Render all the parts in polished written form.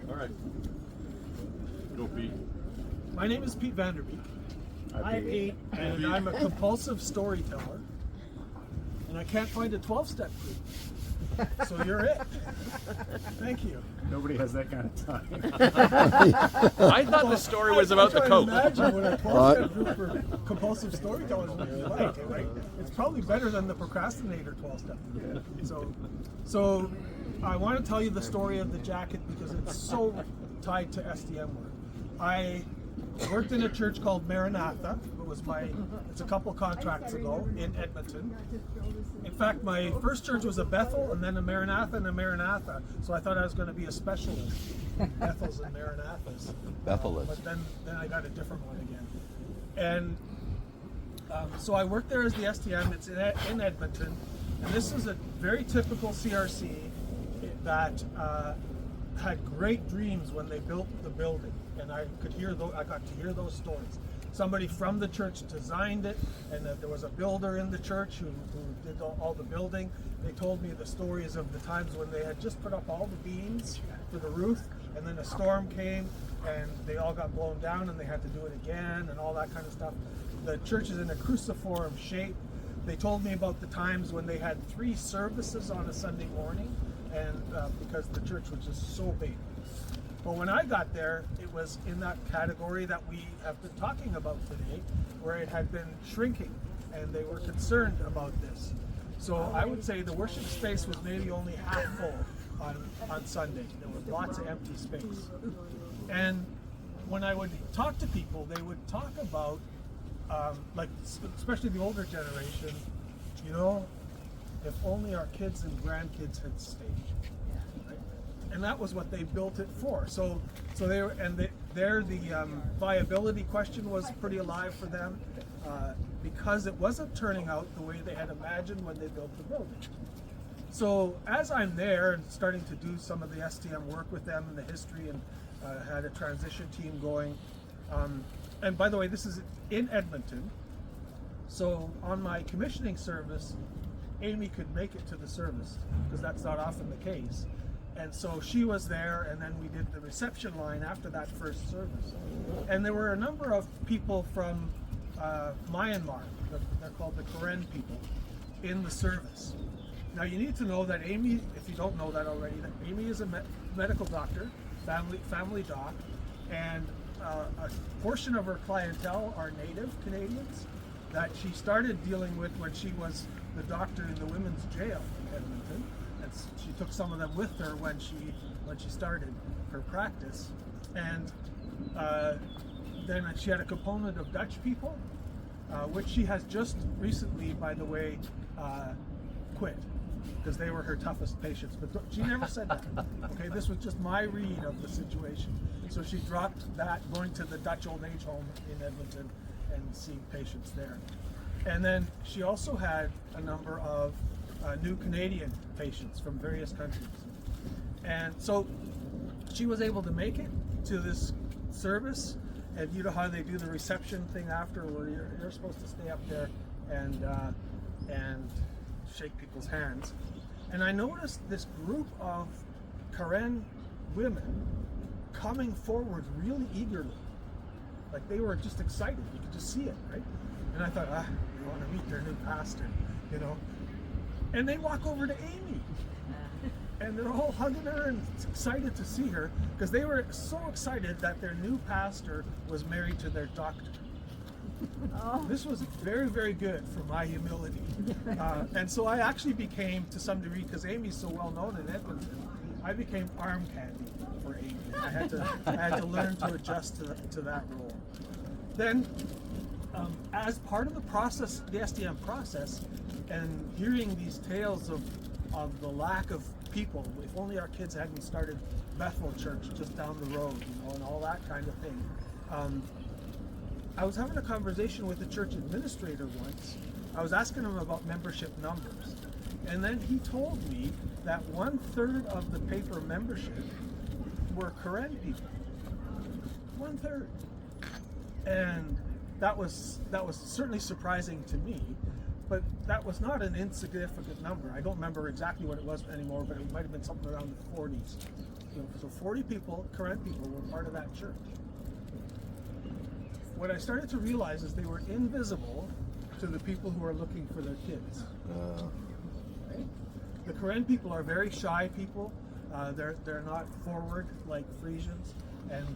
All right. Go, Pete. My name is Pete Vanderbeek. Hi, Pete. And I'm a compulsive storyteller. And I can't find a 12-step group. So you're it. Thank you. Nobody has that kind of time. I thought the story was about the Coke. Imagine what a 12-step group for compulsive storytellers would be like, right? It's probably better than the procrastinator 12-step group. So I want to tell you the story of the jacket because it's so tied to STM work. I worked in a church called Maranatha. It's a couple contracts ago in Edmonton. In fact, my first church was a Bethel and then a Maranatha and a Maranatha. So I thought I was going to be a specialist. Bethels and Maranathas. But then I got a different one again. And so I worked there as the STM. It's in Edmonton. And this is a very typical CRC that had great dreams when they built the building. And I got to hear those stories. Somebody from the church designed it, and there was a builder in the church who did all the building. They told me the stories of the times when they had just put up all the beams for the roof, and then a storm came, and they all got blown down, and they had to do it again, and all that kind of stuff. The church is in a cruciform shape. They told me about the times when they had 3 services on a Sunday morning, and because the church was just so big. But when I got there, it was in that category that we have been talking about today, where it had been shrinking, and they were concerned about this. So I would say the worship space was maybe only half full on Sunday. There was lots of empty space. And when I would talk to people, they would talk about, like especially the older generation, you know, if only our kids and grandkids had stayed. And that was what they built it for. So they were, and the viability question was pretty alive for them because it wasn't turning out the way they had imagined when they built the building. So as I'm there and starting to do some of the STM work with them in the history, and had a transition team going. And by the way, this is in Edmonton. So on my commissioning service, Amy could make it to the service because that's not often the case. And so she was there, and then we did the reception line after that first service. And there were a number of people from Myanmar, they're called the Karen people, in the service. Now you need to know that Amy, if you don't know that already, that Amy is a medical doctor, family doc, and a portion of her clientele are Native Canadians that she started dealing with when she was the doctor in the women's jail in Edmonton. She took some of them with her when she started her practice, and then she had a component of Dutch people, which she has just recently, by the way, quit because they were her toughest patients. But she never said that. Okay, this was just my read of the situation. So she dropped that, going to the Dutch old age home in Edmonton and seeing patients there. And then she also had a number of new Canadian patients from various countries. And so she was able to make it to this service, and you know how they do the reception thing after, where you're supposed to stay up there and shake people's hands. And I noticed this group of Karen women coming forward really eagerly. Like they were just excited, you could just see it, right? And I thought, you want to meet their new pastor, you know? And they walk over to Amy, and they're all hugging her and excited to see her because they were so excited that their new pastor was married to their doctor. Oh. This was very, very good for my humility. And so I actually became, to some degree, because Amy's so well known in Edmonton, I became arm candy for Amy. I had to learn to adjust to that role. Then, as part of the process, the STM process, and hearing these tales of the lack of people, if only our kids hadn't started Bethel Church just down the road, you know, and all that kind of thing. I was having a conversation with the church administrator once. I was asking him about membership numbers, and then he told me that 1/3 of the paper membership were Karen people. 1/3, and that was certainly surprising to me. But that was not an insignificant number. I don't remember exactly what it was anymore, but it might have been something around the 40s. So 40 people, current people, were part of that church. What I started to realize is they were invisible to the people who are looking for their kids. Right? The Karen people are very shy people. They're not forward like Frisians, and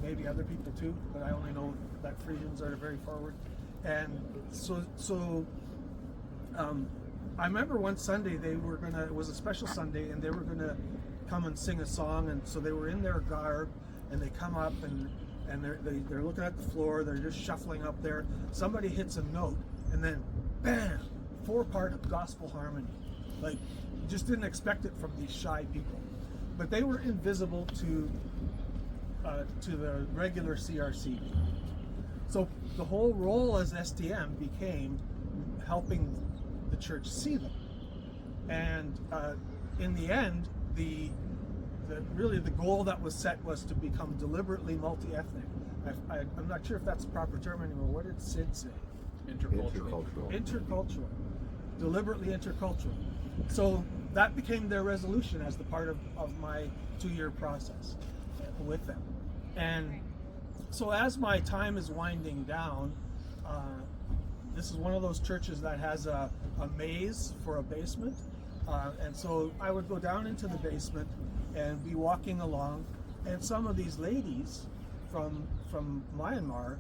maybe other people too, but I only know that Frisians are very forward. And so I remember one Sunday it was a special Sunday, and they were gonna come and sing a song, and so they were in their garb, and they come up and they're looking at the floor, they're just shuffling up there. Somebody hits a note, and then bam, 4-part gospel harmony. Like, you just didn't expect it from these shy people. But they were invisible to the regular CRC. So the whole role as STM became helping the church see them. And in the end, the goal that was set was to become deliberately multi-ethnic. I'm not sure if that's the proper term anymore. What did Sid say? Intercultural. Intercultural. Deliberately intercultural. So that became their resolution as the part of my 2-year process with them. And so as my time is winding down, this is one of those churches that has a maze for a basement. And so I would go down into the basement and be walking along, and some of these ladies from Myanmar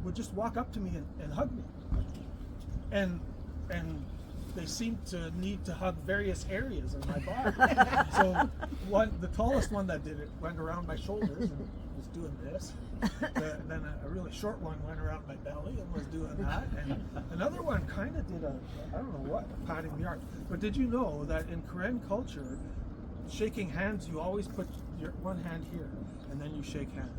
would just walk up to me and hug me. And they seemed to need to hug various areas of my body. So the tallest one that did it went around my shoulders and was doing this. Then a really short one went around my belly and was doing that. And another one kind of did I don't know what, patting the arm. But did you know that in Karen culture, shaking hands, you always put your one hand here and then you shake hands.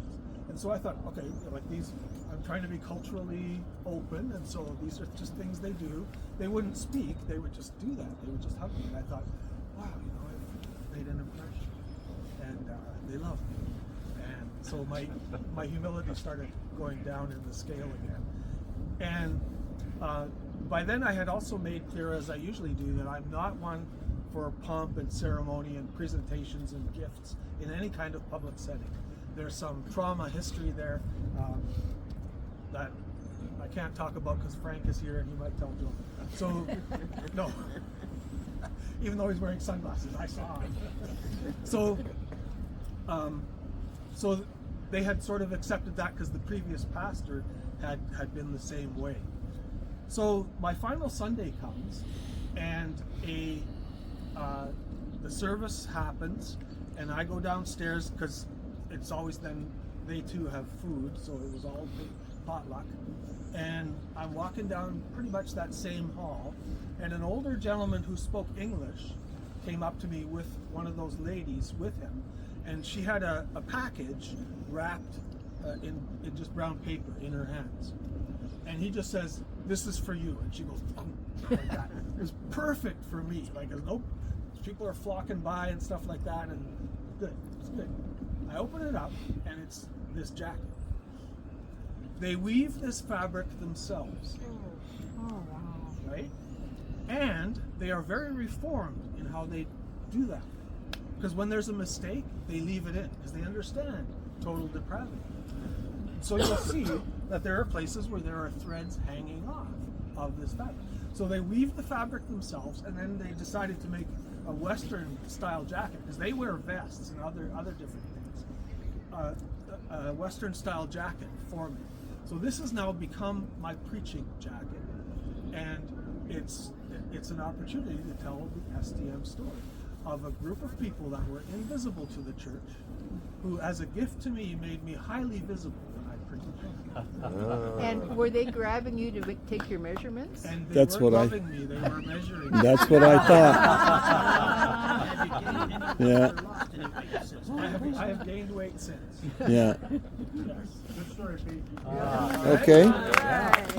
And so I thought, okay, like these, I'm trying to be culturally open, and so these are just things they do. They wouldn't speak, they would just do that. They would just hug me. And I thought, wow, I've made an impression. And they love me. And so my humility started going down in the scale again. And by then I had also made clear, as I usually do, that I'm not one for pomp and ceremony and presentations and gifts in any kind of public setting. There's some trauma history there that I can't talk about because Frank is here and he might tell Joe. So, no. Even though he's wearing sunglasses, I saw him. So they had sort of accepted that because the previous pastor had been the same way. So my final Sunday comes, and the service happens, and I go downstairs because it's always then they too have food, so it was all potluck. And I'm walking down pretty much that same hall, and an older gentleman who spoke English came up to me with one of those ladies with him, and she had a package wrapped in just brown paper in her hands. And he just says, "This is for you." And she goes, like that. It was perfect for me. Like, people are flocking by and stuff like that, and good, it's good. I open it up, and it's this jacket. They weave this fabric themselves. Oh, wow. Right? And they are very reformed in how they do that. Because when there's a mistake, they leave it in, because they understand total depravity. So you'll see that there are places where there are threads hanging off of this fabric. So they weave the fabric themselves, and then they decided to make a Western style jacket, because they wear vests and other different things. A Western style jacket for me. So this has now become my preaching jacket, and it's an opportunity to tell the STM story of a group of people that were invisible to the church, who as a gift to me made me highly visible when I preached. And were they grabbing you to take your measurements? And they That's weren't what loving me, they were measuring me. That's what I thought. Yeah. I have gained weight since. Yeah. Yes. Good story, Pete. Okay. All right.